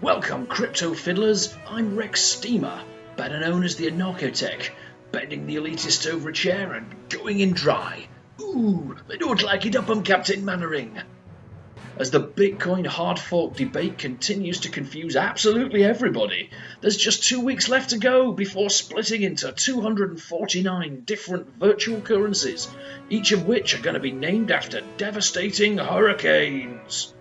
Welcome, crypto fiddlers. I'm Rex Steemer, better known as the AnarcoTech, bending the elitist over a chair and going in dry. Ooh, they don't like it up on Captain Mannering. As the Bitcoin hard fork debate continues to confuse absolutely everybody, there's just 2 weeks left to go before splitting into 249 different virtual currencies, each of which are going to be named after devastating hurricanes.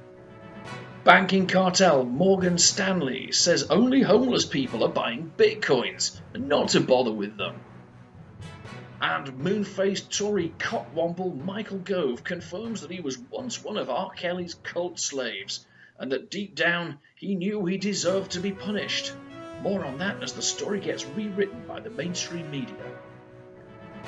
Banking cartel Morgan Stanley says only homeless people are buying bitcoins and not to bother with them. And moon-faced Tory cotwomble Michael Gove confirms that he was once one of R. Kelly's cult slaves and that deep down he knew he deserved to be punished. More on that as the story gets rewritten by the mainstream media.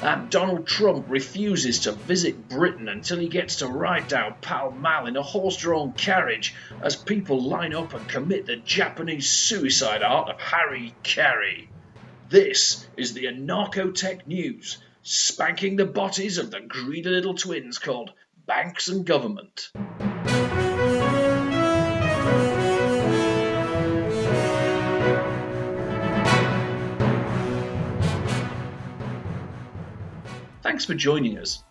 And Donald Trump refuses to visit Britain until he gets to ride down Pall Mall in a horse-drawn carriage as people line up and commit the Japanese suicide art of Harry Carey. This is the AnarcoTech news, spanking the botties of the greedy little twins called banks and government. Thanks for joining us.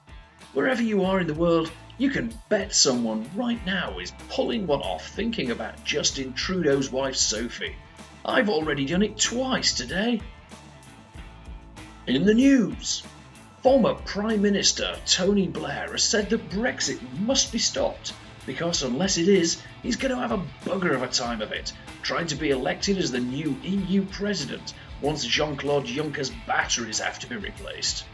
Wherever you are in the world, you can bet someone right now is pulling one off thinking about Justin Trudeau's wife Sophie. I've already done it twice today. In the news, former Prime Minister Tony Blair has said that Brexit must be stopped because unless it is, he's going to have a bugger of a time of it, trying to be elected as the new EU president once Jean-Claude Juncker's batteries have to be replaced.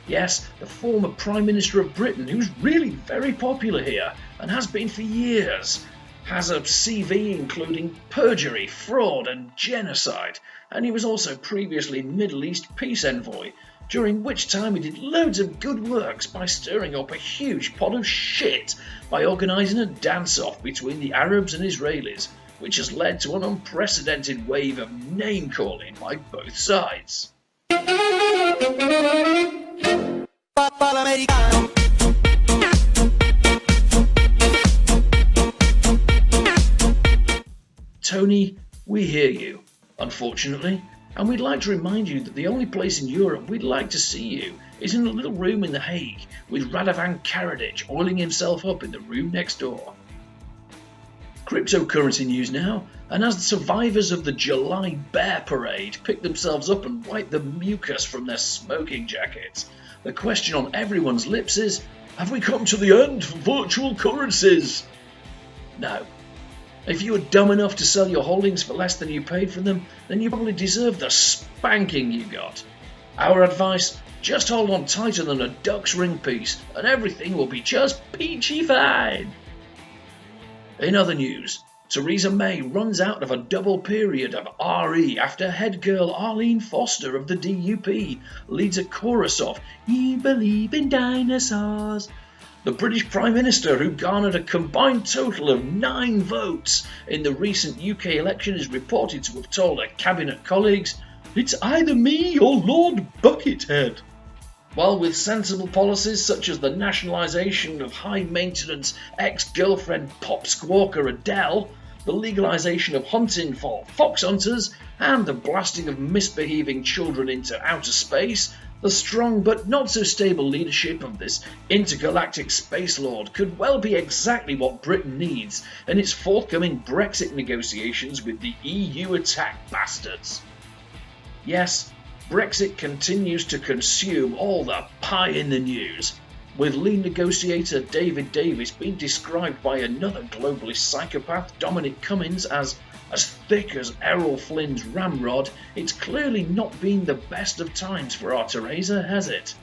Yes, the former Prime Minister of Britain, who's really very popular here and has been for years, has a CV including perjury, fraud and genocide, and he was also previously Middle East peace envoy, during which time he did loads of good works by stirring up a huge pot of shit by organising a dance-off between the Arabs and Israelis, which has led to an unprecedented wave of name-calling by both sides. Tony, we hear you, unfortunately, and we'd like to remind you that the only place in Europe we'd like to see you is in a little room in The Hague with Radovan Karadzic oiling himself up in the room next door. Cryptocurrency news now, and as the survivors of the July Bear Parade pick themselves up and wipe the mucus from their smoking jackets, the question on everyone's lips is, have we come to the end for virtual currencies? No. If you were dumb enough to sell your holdings for less than you paid for them, then you probably deserve the spanking you got. Our advice, just hold on tighter than a duck's ring piece, and everything will be just peachy fine. In other news, Theresa May runs out of a double period of RE after head girl Arlene Foster of the DUP leads a chorus of "You believe in dinosaurs." The British Prime Minister, who garnered a combined total of 9 votes in the recent UK election, is reported to have told her cabinet colleagues, "It's either me or Lord Buckethead." While with sensible policies such as the nationalisation of high-maintenance ex-girlfriend pop squawker Adele, the legalisation of hunting for fox hunters, and the blasting of misbehaving children into outer space, the strong but not so stable leadership of this intergalactic space lord could well be exactly what Britain needs in its forthcoming Brexit negotiations with the EU attack bastards. Yes, Brexit continues to consume all the pie in the news, with lead negotiator David Davis being described by another globalist psychopath, Dominic Cummings, as thick as Errol Flynn's ramrod. It's clearly not been the best of times for our Theresa, has it?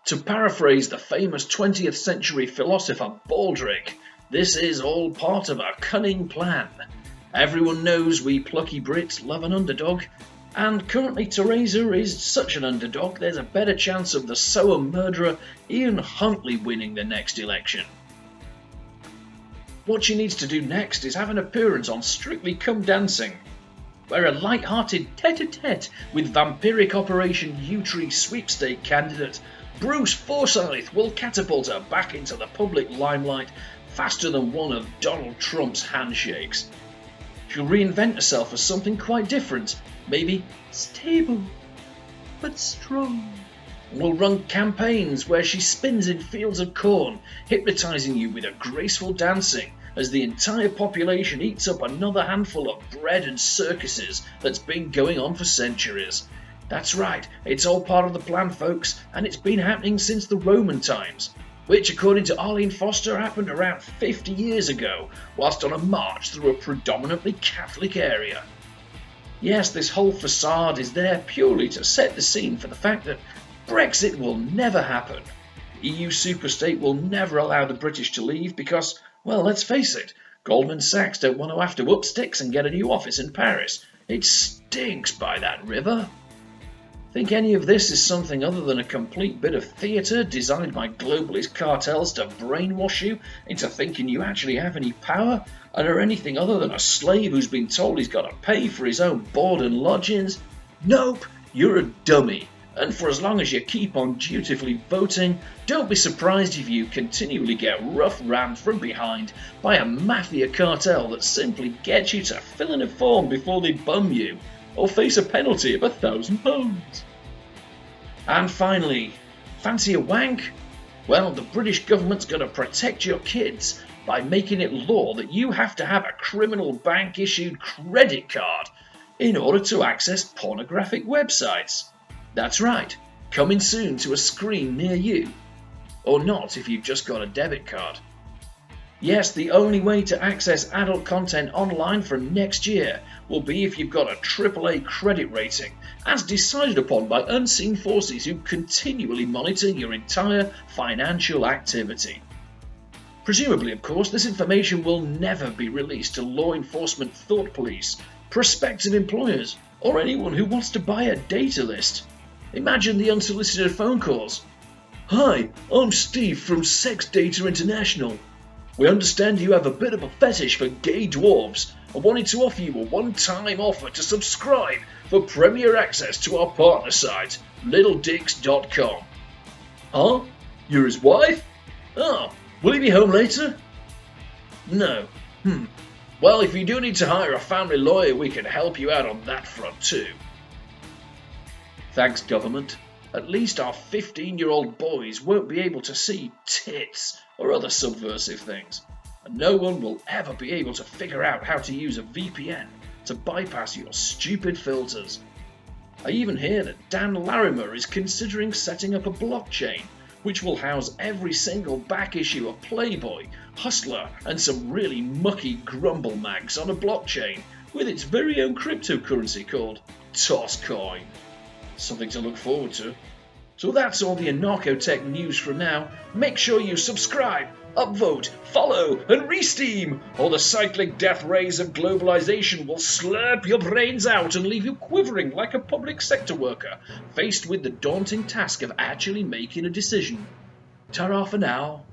To paraphrase the famous 20th century philosopher Baldric, this is all part of a cunning plan. Everyone knows we plucky Brits love an underdog, and currently Theresa is such an underdog there's a better chance of the Sower murderer Ian Huntley winning the next election. What she needs to do next is have an appearance on Strictly Come Dancing, where a light-hearted tete-a-tete with vampiric Operation U-Tree sweepstake candidate Bruce Forsyth will catapult her back into the public limelight faster than one of Donald Trump's handshakes. She'll reinvent herself as something quite different, maybe stable, but strong. Will run campaigns where she spins in fields of corn, hypnotizing you with her graceful dancing as the entire population eats up another handful of bread and circuses that's been going on for centuries. That's right, it's all part of the plan, folks, and it's been happening since the Roman times, which, according to Arlene Foster, happened around 50 years ago, whilst on a march through a predominantly Catholic area. Yes, this whole facade is there purely to set the scene for the fact that Brexit will never happen. The EU superstate will never allow the British to leave because, well, let's face it, Goldman Sachs don't want to have to up sticks and get a new office in Paris. It stinks by that river. Think any of this is something other than a complete bit of theatre designed by globalist cartels to brainwash you into thinking you actually have any power and are anything other than a slave who's been told he's got to pay for his own board and lodgings? Nope, you're a dummy. And for as long as you keep on dutifully voting, don't be surprised if you continually get rough rammed from behind by a mafia cartel that simply gets you to fill in a form before they bum you, or face a penalty of £1,000. And finally, fancy a wank? Well, the British government's going to protect your kids by making it law that you have to have a criminal bank-issued credit card in order to access pornographic websites. That's right, coming soon to a screen near you. Or not if you've just got a debit card. Yes, the only way to access adult content online from next year will be if you've got a AAA credit rating, as decided upon by unseen forces who continually monitor your entire financial activity. Presumably, of course, this information will never be released to law enforcement thought police, prospective employers, or anyone who wants to buy a data list. Imagine the unsolicited phone calls. Hi, I'm Steve from Sex Data International. We understand you have a bit of a fetish for gay dwarves and wanted to offer you a one-time offer to subscribe for premier access to our partner site, littledicks.com. Huh? You're his wife? Oh, will he be home later? No. Well, if you do need to hire a family lawyer, we can help you out on that front too. Thanks, government. At least our 15-year-old boys won't be able to see tits or other subversive things, and no one will ever be able to figure out how to use a VPN to bypass your stupid filters. I even hear that Dan Larimer is considering setting up a blockchain which will house every single back issue of Playboy, Hustler, and some really mucky grumble mags on a blockchain with its very own cryptocurrency called Tosscoin. Something to look forward to. So that's all the AnarcoTech news from now. Make sure you subscribe, upvote, follow, and re-steam, or the cyclic death rays of globalization will slurp your brains out and leave you quivering like a public sector worker, faced with the daunting task of actually making a decision. Ta-ra for now.